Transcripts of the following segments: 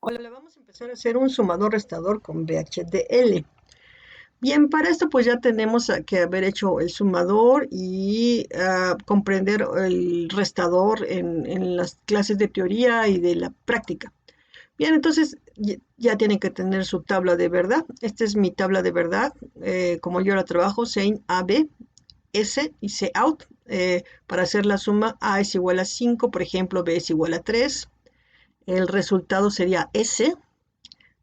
Hola, vamos a empezar a hacer un sumador restador con VHDL. Bien, para esto pues ya tenemos que haber hecho el sumador y comprender el restador en las clases de teoría y de la práctica. Bien, entonces ya tienen que tener su tabla de verdad. Esta es mi tabla de verdad, como yo la trabajo, sein AB, S y Cout. Para hacer la suma, A es igual a 5, por ejemplo, B es igual a 3. El resultado sería S.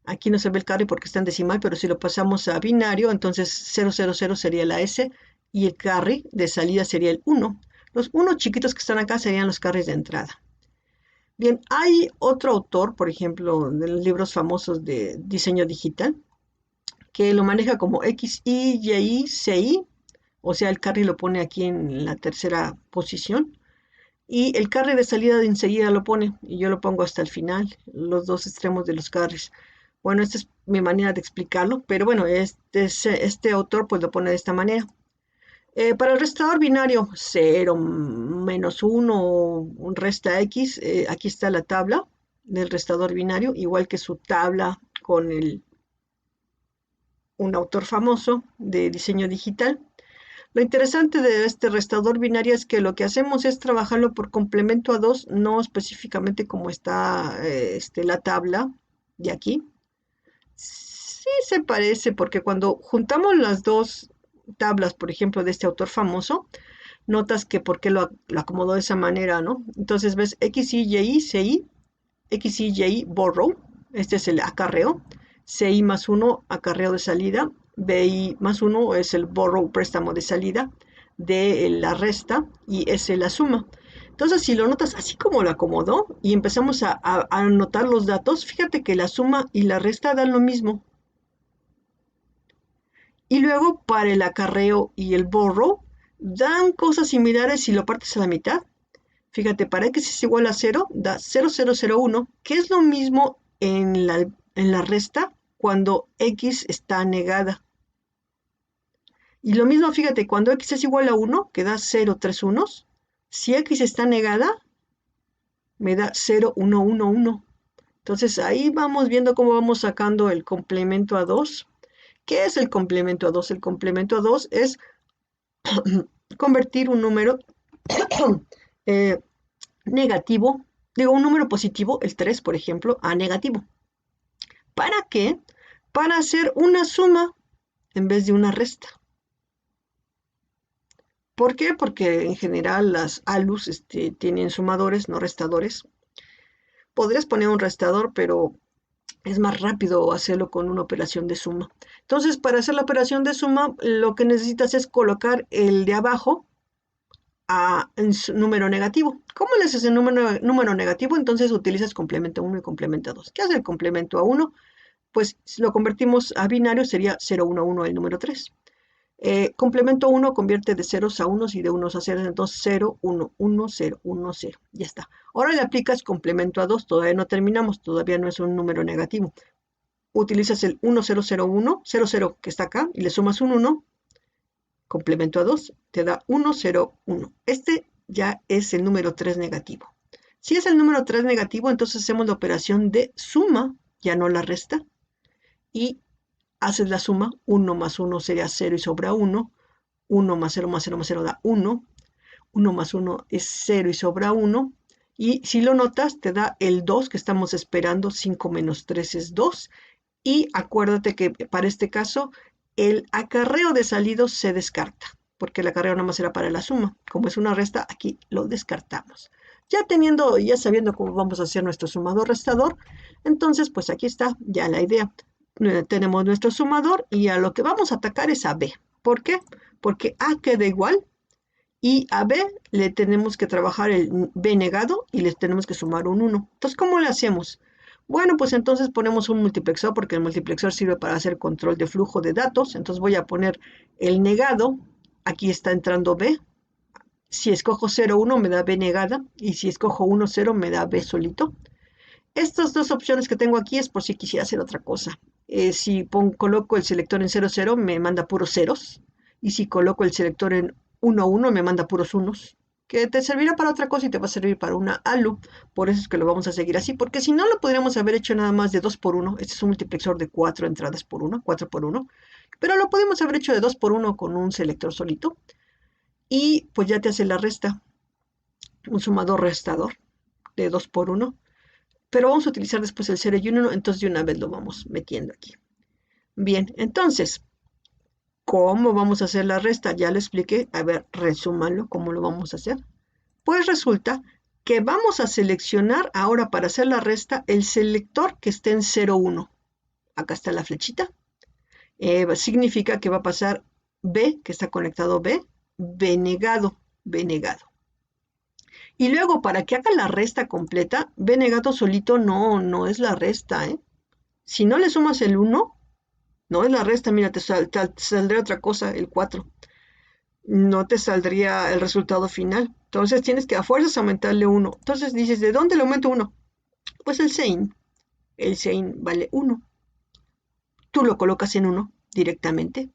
Aquí no se ve el carry porque está en decimal, pero si lo pasamos a binario, entonces 000 sería la S y el carry de salida sería el 1. Los unos chiquitos que están acá serían los carries de entrada. Bien, hay otro autor, por ejemplo, de los libros famosos de diseño digital, que lo maneja como X, Y, Y, C, I, o sea, el carry lo pone aquí en la tercera posición, y el carry de salida de enseguida lo pone, y yo lo pongo hasta el final, los dos extremos de los carries. Bueno, esta es mi manera de explicarlo, pero bueno, este autor pues lo pone de esta manera. Para el restador binario, 0 menos 1 resta x, aquí está la tabla del restador binario, igual que su tabla con un autor famoso de diseño digital. Lo interesante de este restador binario es que lo que hacemos es trabajarlo por complemento a 2, no específicamente como está la tabla de aquí. Sí se parece, porque cuando juntamos las dos tablas, por ejemplo, de este autor famoso, notas que por qué lo acomodó de esa manera, ¿no? Entonces ves X, Y, Y, C, I, X, Y, Y, borrow, este es el acarreo, C, I más 1, acarreo de salida, B, I más 1 es el borrow, préstamo de salida, D, la resta, y S, la suma. Entonces, si lo notas así como lo acomodó y empezamos a anotar los datos, fíjate que la suma y la resta dan lo mismo. Y luego para el acarreo y el borrow dan cosas similares si lo partes a la mitad. Fíjate, para x es igual a 0, da 0,001, que es lo mismo en la resta cuando x está negada. Y lo mismo, fíjate, cuando x es igual a 1, que da 0,3 unos, si x está negada, me da 0,111. Entonces ahí vamos viendo cómo vamos sacando el complemento a 2. ¿Qué es el complemento a 2? El complemento a 2 es convertir un número eh, negativo, digo un número positivo, el 3 por ejemplo, a negativo. ¿Para qué? Para hacer una suma en vez de una resta. ¿Por qué? Porque en general las ALUs tienen sumadores, no restadores. Podrías poner un restador, pero es más rápido hacerlo con una operación de suma. Entonces, para hacer la operación de suma, lo que necesitas es colocar el de abajo en su número negativo. ¿Cómo le haces el número negativo? Entonces utilizas complemento 1 y complemento 2. ¿Qué hace el complemento a 1? Pues si lo convertimos a binario sería 0, 1, 1 el número 3. Complemento 1 convierte de ceros a unos y de unos a ceros, entonces 0, 1, 1, 0, 1, 0. Ya está. Ahora le aplicas complemento a 2, todavía no terminamos, todavía no es un número negativo. Utilizas el 1, 0, 0, 1, 0, 0 que está acá y le sumas un 1, complemento a 2, te da 1, 0, 1. Este ya es el número 3 negativo. Si es el número 3 negativo, entonces hacemos la operación de suma, ya no la resta, y haces la suma, 1 más 1 sería 0 y sobra 1, 1 más 0 más 0 más 0 da 1, 1 más 1 es 0 y sobra 1, y si lo notas te da el 2 que estamos esperando, 5 menos 3 es 2, y acuérdate que para este caso el acarreo de salidos se descarta, porque el acarreo nada más era para la suma. Como es una resta, aquí lo descartamos. Ya sabiendo cómo vamos a hacer nuestro sumador restador, entonces pues aquí está ya la idea. Tenemos nuestro sumador y a lo que vamos a atacar es a B. ¿Por qué? Porque A queda igual y a B le tenemos que trabajar el B negado y le tenemos que sumar un 1. Entonces, ¿cómo le hacemos? Bueno, pues entonces ponemos un multiplexor porque el multiplexor sirve para hacer control de flujo de datos. Entonces voy a poner el negado. Aquí está entrando B. Si escojo 0, 1 me da B negada y si escojo 1, 0 me da B solito. Estas dos opciones que tengo aquí es por si quisiera hacer otra cosa. Si coloco el selector en 0, 0 me manda puros ceros y si coloco el selector en 1, 1 me manda puros unos. que te servirá para otra cosa y te va a servir para una ALU. Por eso es que lo vamos a seguir así, porque si no lo podríamos haber hecho nada más de 2 por 1. Este es un multiplexor de 4 entradas por 1, 4 por 1. Pero lo podemos haber hecho de 2 por 1 con un selector solito. Y pues ya te hace la resta, un sumador restador de 2 por 1. Pero vamos a utilizar después el 0 y 1, entonces de una vez lo vamos metiendo aquí. Bien, entonces, ¿cómo vamos a hacer la resta? Ya lo expliqué. A ver, resúmanlo, ¿cómo lo vamos a hacer? Pues resulta que vamos a seleccionar ahora para hacer la resta el selector que esté en 0, 1. Acá está la flechita. Significa que va a pasar B, que está conectado B, B negado, B negado. Y luego, para que haga la resta completa, B negado solito no es la resta, ¿eh? Si no le sumas el 1, no es la resta, mira, te saldría otra cosa, el 4. No te saldría el resultado final. Entonces tienes que a fuerzas aumentarle 1. Entonces dices, ¿de dónde le aumento 1? Pues el sein. El sein vale 1. Tú lo colocas en 1 directamente.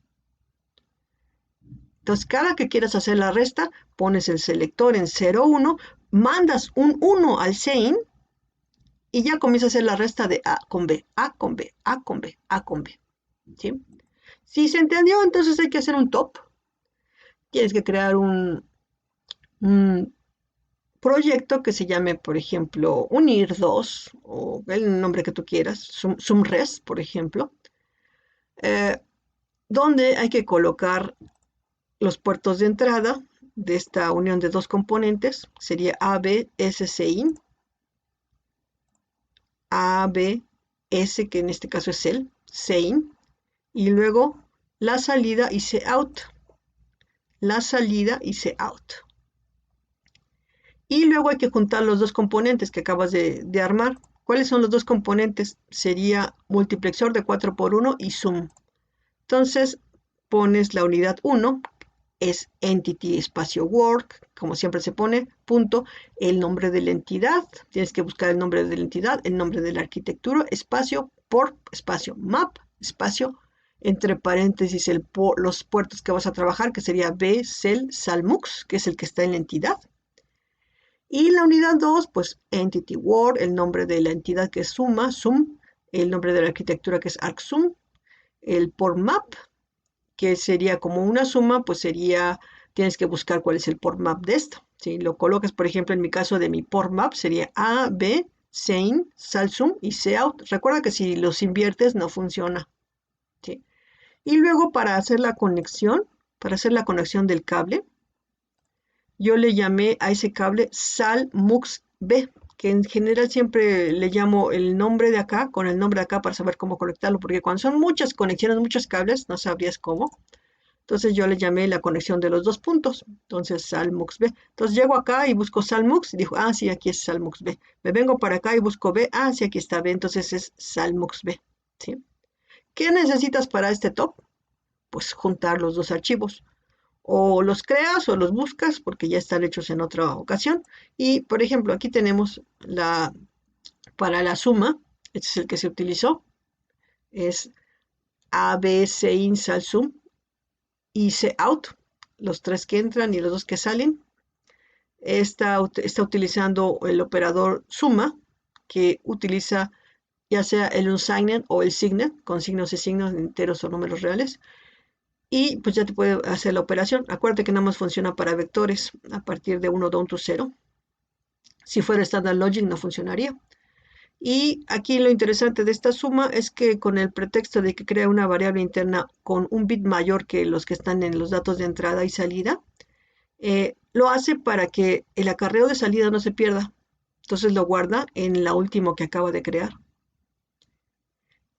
Entonces, cada que quieras hacer la resta, pones el selector en 0, 1, mandas un 1 al sein y ya comienza a hacer la resta de A con B, A con B, A con B, A con B. ¿Sí? Si se entendió, entonces hay que hacer un top. Tienes que crear un proyecto que se llame, por ejemplo, unir2 o el nombre que tú quieras, sumres, por ejemplo, eh, donde hay que colocar los puertos de entrada de esta unión de dos componentes. Sería ABSCIN, ABS, que en este caso es el SEIN, y luego la salida y Cout, la salida y Cout. Y luego hay que juntar los dos componentes que acabas de armar. ¿Cuáles son los dos componentes? Sería multiplexor de 4 por 1 y sum. Entonces pones la unidad 1, es entity espacio work, como siempre se pone, punto, el nombre de la entidad. Tienes que buscar el nombre de la entidad, el nombre de la arquitectura, espacio, port, espacio, map, espacio, entre paréntesis los puertos que vas a trabajar, que sería B, cell, salmux, que es el que está en la entidad. Y la unidad 2, pues entity word, el nombre de la entidad que es suma, sum, el nombre de la arquitectura que es arcsum, el port map, que sería como una suma, pues sería, tienes que buscar cuál es el port map de esto. Si lo colocas, por ejemplo, en mi caso de mi port map, sería A, B, sein, salsum y cout. Recuerda que si los inviertes no funciona. ¿Sí? Y luego para hacer la conexión del cable, yo le llamé a ese cable SalMux-B, que en general siempre le llamo el nombre de acá con el nombre de acá para saber cómo conectarlo, porque cuando son muchas conexiones, muchos cables, no sabrías cómo. Entonces yo le llamé la conexión de los dos puntos. Entonces SalMux-B. Entonces llego acá y busco SalMux y digo, ah, sí, aquí es SalMux-B. Me vengo para acá y busco B, ah, sí, aquí está B, entonces es SalMux-B. ¿Sí? ¿Qué necesitas para este top? Pues juntar los dos archivos. O los creas o los buscas porque ya están hechos en otra ocasión. Y, por ejemplo, aquí tenemos para la suma, este es el que se utilizó, es ABCIN SalSum y Cout, los tres que entran y los dos que salen. Está utilizando el operador suma, que utiliza ya sea el unsigned o el signed, con signos y signos enteros o números reales. Y pues ya te puede hacer la operación. Acuérdate que nada más funciona para vectores a partir de 1 down to 0. Si fuera Standard Logic no funcionaría. Y aquí lo interesante de esta suma es que con el pretexto de que crea una variable interna con un bit mayor que los que están en los datos de entrada y salida, lo hace para que el acarreo de salida no se pierda. Entonces lo guarda en la última que acaba de crear.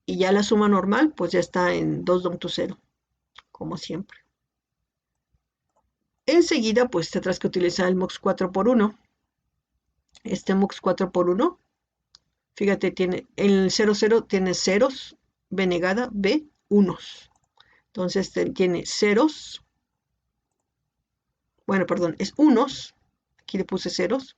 Y ya la suma normal pues ya está en 2 down to 0, como siempre. Enseguida, pues tendrás que utilizar el MUX 4 por 1. Este MUX 4 por 1, fíjate, tiene el 00 tiene ceros, B negada, B, unos. Entonces tiene ceros, bueno, perdón, es unos, aquí le puse ceros,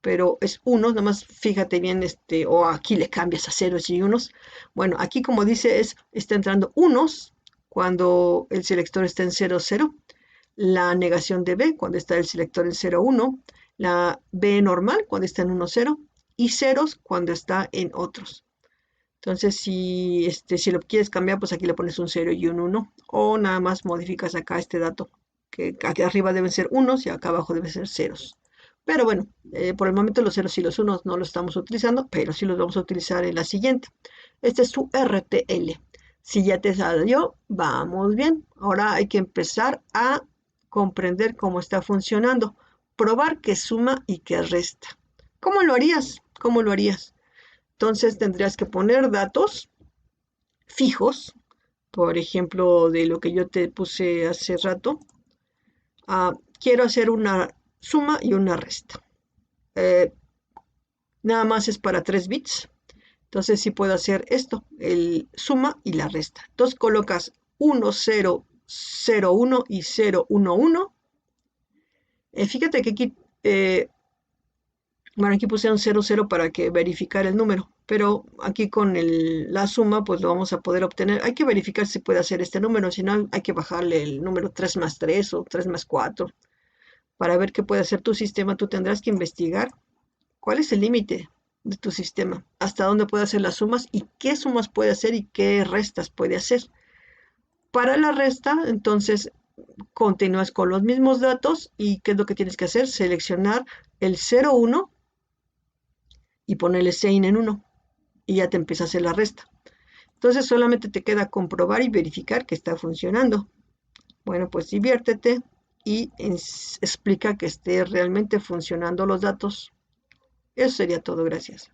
pero es unos, nada más fíjate bien, o aquí le cambias a ceros y unos. Bueno, aquí como dice, está entrando unos cuando el selector está en 0, 0. la negación de B cuando está el selector en 0, 1, la B normal cuando está en 1, 0 y ceros cuando está en otros. Entonces, si lo quieres cambiar, pues aquí le pones un 0 y un 1, o nada más modificas acá este dato, que aquí arriba deben ser unos y acá abajo deben ser ceros. Pero bueno, por el momento los ceros y los unos no los estamos utilizando, pero sí los vamos a utilizar en la siguiente. Este es su RTL. Si ya te salió, vamos bien. Ahora hay que empezar a comprender cómo está funcionando. Probar que suma y que resta. ¿Cómo lo harías? ¿Cómo lo harías? Entonces tendrías que poner datos fijos, por ejemplo, de lo que yo te puse hace rato. Quiero hacer una suma y una resta. Eh, Nada más es para 3 bits. Entonces sí puedo hacer esto, el suma y la resta. Entonces colocas 1, 0, 0, 1 y 0, 1, 1. Fíjate que aquí, bueno, aquí puse un 0, 0 para que verificar el número, pero aquí con la suma pues lo vamos a poder obtener. Hay que verificar si puede hacer este número, si no hay que bajarle el número 3 más 3 o 3 más 4 para ver qué puede hacer tu sistema. Tú tendrás que investigar cuál es el límite de tu sistema, hasta dónde puede hacer las sumas y qué sumas puede hacer y qué restas puede hacer. Para la resta, entonces, continúas con los mismos datos y ¿qué es lo que tienes que hacer? Seleccionar el 0, 1 y ponerle sein en 1 y ya te empieza a hacer la resta. Entonces solamente te queda comprobar y verificar que está funcionando. Bueno, pues diviértete y explica que esté realmente funcionando los datos. Eso sería todo, gracias.